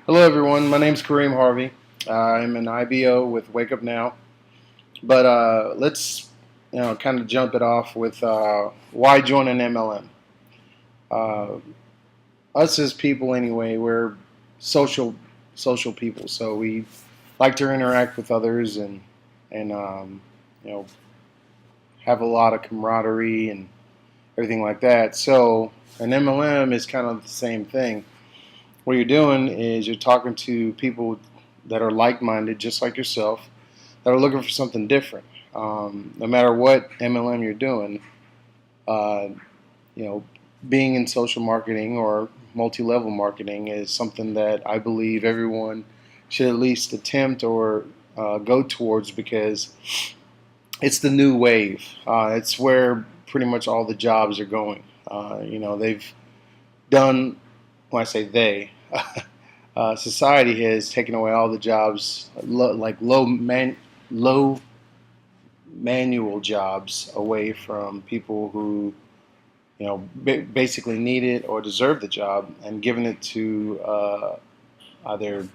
Hello, everyone. My name's Kareem Harvey. I'm an IBO with Wake Up Now. But let's, kind of jump it off with why join an MLM. Uh, us as people, anyway, we're social social people, so we like to interact with others and you know have a lot of camaraderie and everything like that. So an MLM is kind of the same thing. What you're doing is you're talking to people that are like-minded, just like yourself, that are looking for something different. No matter what MLM you're doing, uh, you know, being in social marketing or multi-level marketing is something that I believe everyone should at least attempt or go towards because it's the new wave. It's where pretty much all the jobs are going. They've done, when I say they, society has taken away all the jobs, like low manual jobs, away from people who basically need it or deserve the job, and given it to either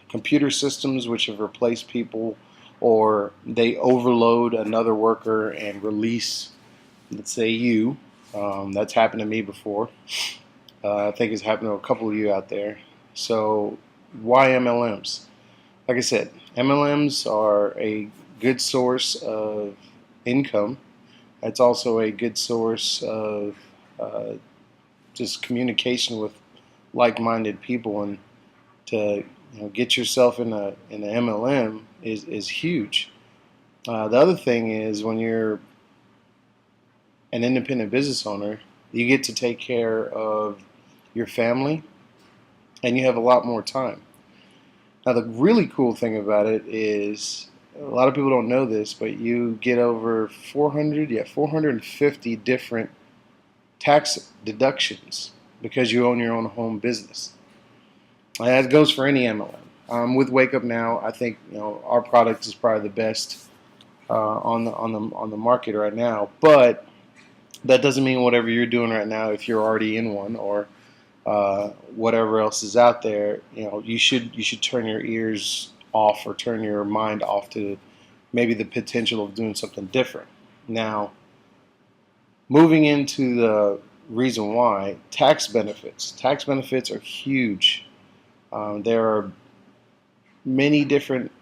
computer systems which have replaced people, or they overload another worker and release, let's say you. That's happened to me before. I think it's happened to a couple of you out there. So why MLMs? Like I said, MLMs are a good source of income. It's also a good source of uh, just communication with like-minded people, and to get yourself in an MLM is huge. The other thing is, when you're an independent business owner, you get to take care of your family, and you have a lot more time. Now, the really cool thing about it is, a lot of people don't know this, but you get over 450 different tax deductions because you own your own home business. And that goes for any MLM. With Wake Up Now, I think our product is probably the best on the market right now. But that doesn't mean whatever you're doing right now, if you're already in one, or whatever else is out there, you should turn your ears off or turn your mind off to maybe the potential of doing something different. Now, moving into the reason why, tax benefits. Tax benefits are huge. There are many different,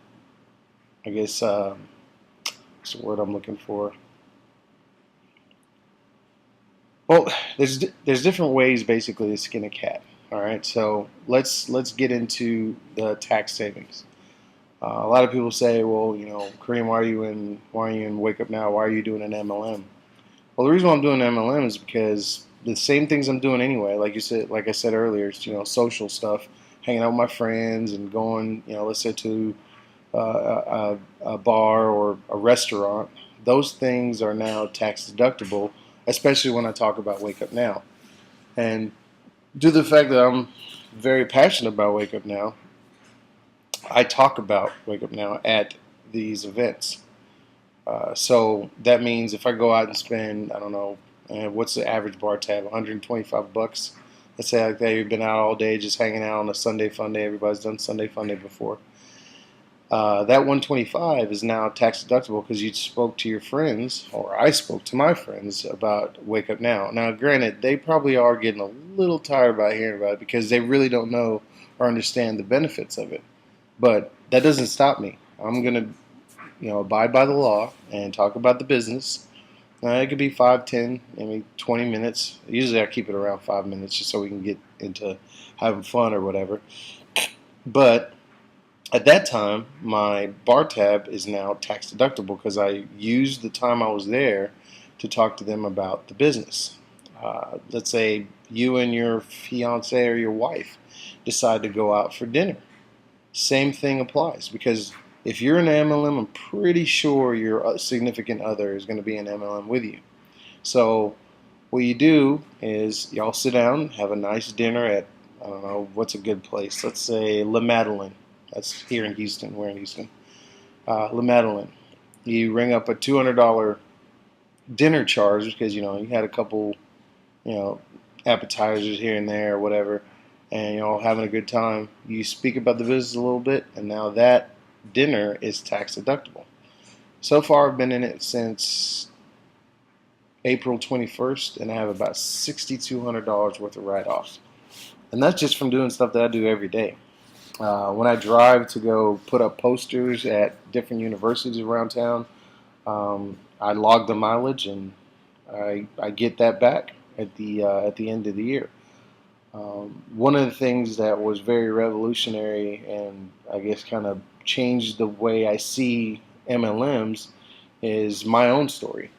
I guess, what's the word I'm looking for? Well, there's different ways basically to skin a cat. All right, so let's get into the tax savings. A lot of people say, well, Kareem, why are you in Wake Up Now? Why are you doing an MLM? Well, the reason why I'm doing an MLM is because the same things I'm doing anyway. Like I said earlier, it's, social stuff, hanging out with my friends and going, let's say to a bar or a restaurant. Those things are now tax deductible, especially when I talk about Wake Up Now. And due to the fact that I'm very passionate about Wake Up Now, I talk about Wake Up Now at these events. So that means if I go out and spend, I don't know, what's the average bar tab? $125. Let's say like that, you've been out all day just hanging out on a Sunday fun day. Everybody's done Sunday fun day before. That 125 is now tax deductible because you spoke to your friends, or I spoke to my friends about Wake Up Now. Now, granted, they probably are getting a little tired about hearing about it because they really don't know or understand the benefits of it. But that doesn't stop me. I'm gonna, abide by the law and talk about the business. It could be 5, 10, maybe 20 minutes. Usually I keep it around 5 minutes just so we can get into having fun or whatever. But at that time, my bar tab is now tax deductible because I used the time I was there to talk to them about the business. Let's say you and your fiance or your wife decide to go out for dinner. Same thing applies, because if you're in an MLM, I'm pretty sure your significant other is going to be in MLM with you. So what you do is y'all sit down, have a nice dinner at, I don't know, what's a good place? Let's say La Madeleine. That's here in Houston. We're in Houston. La Madeleine. You ring up a $200 dinner charge because you had a couple, appetizers here and there or whatever. and having a good time. You speak about the business a little bit, and now that dinner is tax deductible. So far, I've been in it since April 21st, and I have about $6,200 worth of write-offs, and that's just from doing stuff that I do every day. When I drive to go put up posters at different universities around town, I log the mileage, and I get that back at the end of the year. One of the things that was very revolutionary and I guess kind of changed the way I see MLMs is my own story.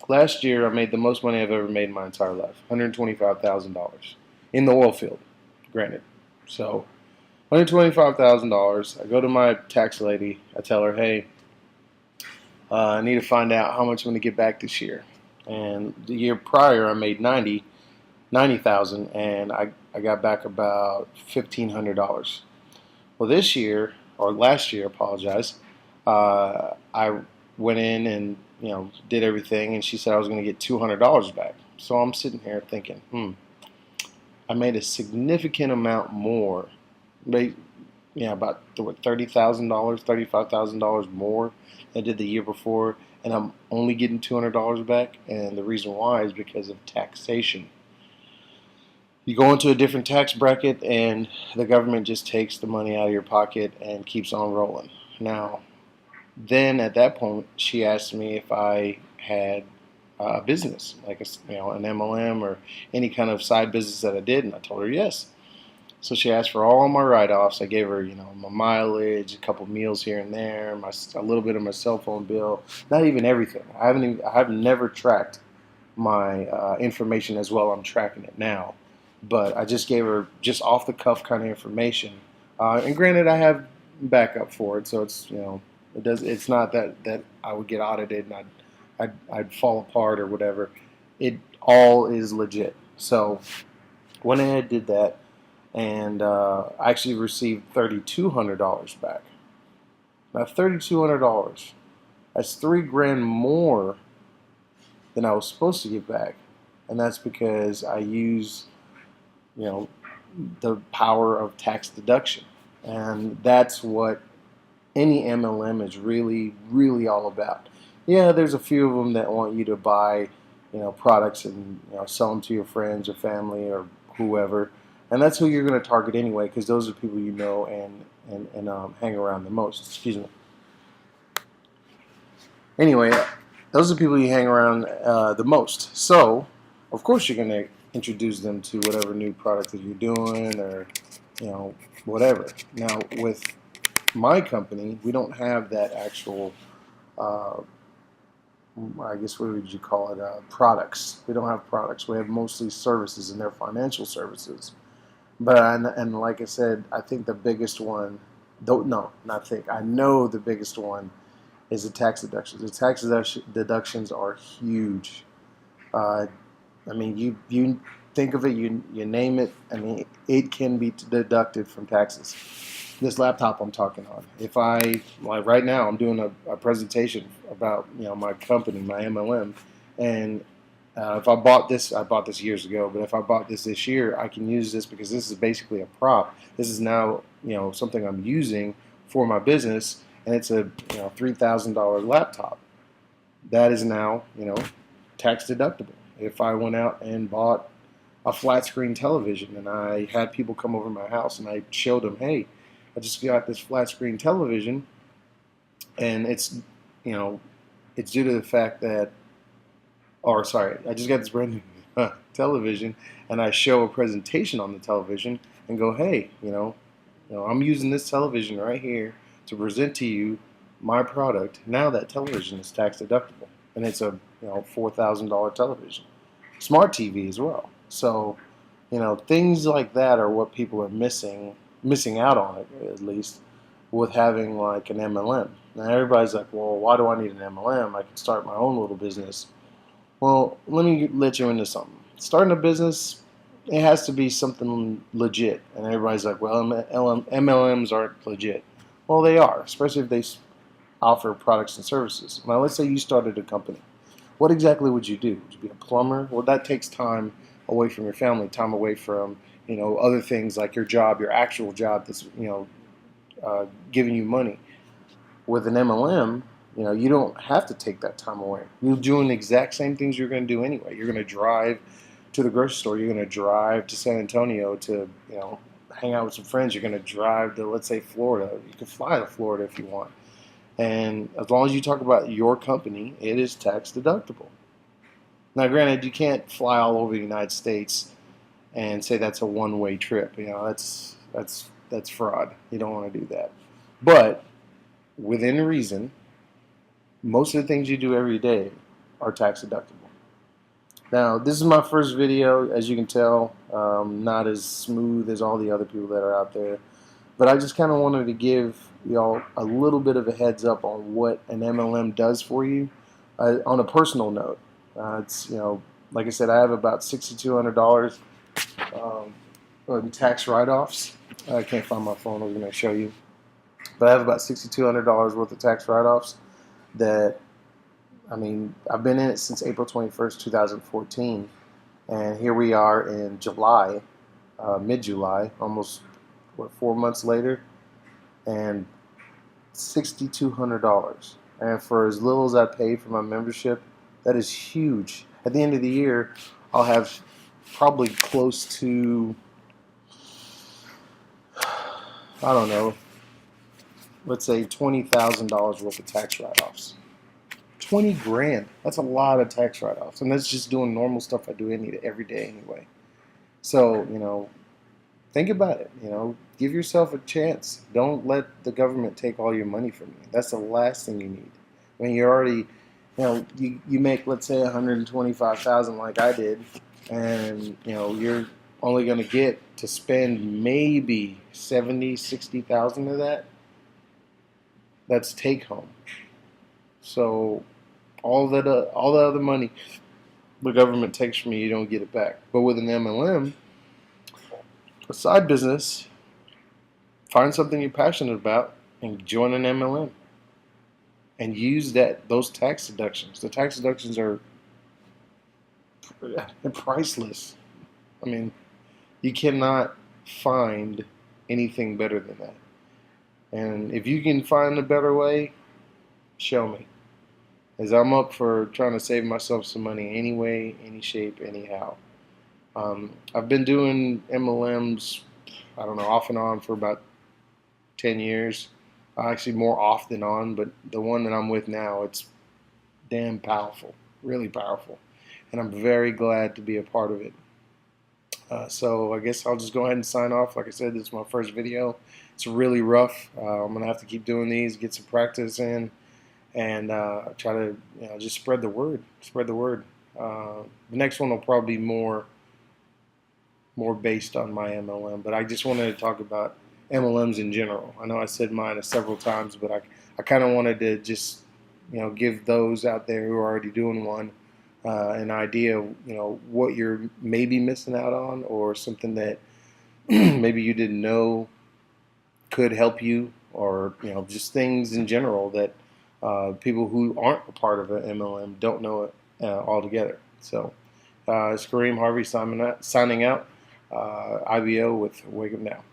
Last year, I made the most money I've ever made in my entire life, $125,000 in the oil field, granted. So, $125,000. I go to my tax lady. I tell her, hey, I need to find out how much I'm going to get back this year. And the year prior, I made 90,000, and I got back about $1,500. Well, this year, or last year, apologize, I went in and did everything, and she said I was going to get $200 back. So I'm sitting here thinking, I made a significant amount more, about $30,000, $35,000 more than I did the year before, and I'm only getting $200 back. And the reason why is because of taxation. You go into a different tax bracket, and the government just takes the money out of your pocket and keeps on rolling. Now, then at that point, she asked me if I had a business, like an MLM or any kind of side business that I did, and I told her yes. So she asked for all my write-offs. I gave her, my mileage, a couple meals here and there, a little bit of my cell phone bill. Not even everything. I have never tracked my information as well. I'm tracking it now, but I just gave her just off the cuff kind of information. And granted, I have backup for it, so it's it's not that I would get audited and I'd fall apart or whatever. It all is legit. So went ahead, did that, and I actually received $3,200 back. Now $3,200, that's $3,000 more than I was supposed to get back, and that's because I use the power of tax deduction, and that's what any MLM is really, really all about. Yeah, there's a few of them that want you to buy, products and sell them to your friends or family or whoever, and that's who you're going to target anyway, because those are people you know and hang around the most. Excuse me. Anyway, those are people you hang around the most. So, of course, you're going to introduce them to whatever new product that you're doing or whatever. Now, with my company, we don't have that actual, I guess what would you call it, products. We don't have products. We have mostly services, and they're financial services. But and like I said, I think the biggest one, I know the biggest one is the tax deductions. The tax deductions are huge. I mean, you think of it, you name it. I mean, it can be deducted from taxes. This laptop I'm talking on. If right now, I'm doing a presentation about my company, my MLM, and if I bought this years ago. But if I bought this year, I can use this because this is basically a prop. This is now something I'm using for my business, and it's a $3,000 laptop. That is now tax deductible. If I went out and bought a flat screen television and I had people come over to my house and I showed them, hey, I just got this flat screen television, and it's it's due to the fact that, I just got this brand new television, and I show a presentation on the television and go, hey, I'm using this television right here to present to you my product. Now that television is tax deductible, and it's a $4,000 television, smart TV as well. So things like that are what people are missing out on it, at least, with having like an MLM. Now everybody's like, well, why do I need an MLM? I can start my own little business. Well, let me let you into something. Starting a business, it has to be something legit. And everybody's like, well, MLMs aren't legit. Well, they are, especially if they offer products and services. Now, let's say you started a company. What exactly would you do? Would you be a plumber? Well, that takes time away from your family, time away from other things like your job, your actual job that's giving you money. With an MLM, you don't have to take that time away. You're doing the exact same things you're going to do anyway. You're going to drive to the grocery store. You're going to drive to San Antonio to, hang out with some friends. You're going to drive to, let's say, Florida. You can fly to Florida if you want. And as long as you talk about your company, it is tax deductible. Now, granted, you can't fly all over the United States and say that's a one-way trip. That's fraud. You don't want to do that. But within reason, most of the things you do every day are tax deductible. Now, this is my first video, as you can tell, not as smooth as all the other people that are out there, but I just kind of wanted to give y'all a little bit of a heads up on what an MLM does for you on a personal note. It's, like I said, I have about $6,200 in tax write-offs. I can't find my phone. I was going to show you. But I have about $6,200 worth of tax write-offs that, I've been in it since April 21st, 2014. And here we are in July, mid-July, almost, 4 months later, and $6,200. And for as little as I pay for my membership, that is huge. At the end of the year, I'll have probably close to, I don't know, let's say $20,000 worth of tax write-offs. 20 grand. That's a lot of tax write-offs. And that's just doing normal stuff I do every day anyway. So, think about it. Give yourself a chance. Don't let the government take all your money from you. That's the last thing you need. You're already, you make, let's say, $125,000 like I did, and, you're only going to get to spend maybe $70,000-$60,000 of that. That's take home. So all the other money the government takes from you, you don't get it back. But with an MLM, a side business, find something you're passionate about and join an MLM. And use those tax deductions. The tax deductions are priceless. You cannot find anything better than that. And if you can find a better way, show me. As I'm up for trying to save myself some money anyway, any shape, anyhow. I've been doing MLMs, I don't know, off and on for about 10 years. Actually more off than on, but the one that I'm with now, it's damn powerful, really powerful. And I'm very glad to be a part of it. So I guess I'll just go ahead and sign off. Like I said, this is my first video. It's really rough. I'm going to have to keep doing these, get some practice in, and try to just spread the word. Spread the word. The next one will probably be more based on my MLM, but I just wanted to talk about MLMs in general. I know I said mine several times, but I kind of wanted to just give those out there who are already doing one an idea of what you're maybe missing out on, or something that maybe you didn't know could help you, or just things in general that people who aren't a part of an MLM don't know it altogether. So it's Kareem Harvey signing out. IBO with Wake Up Now.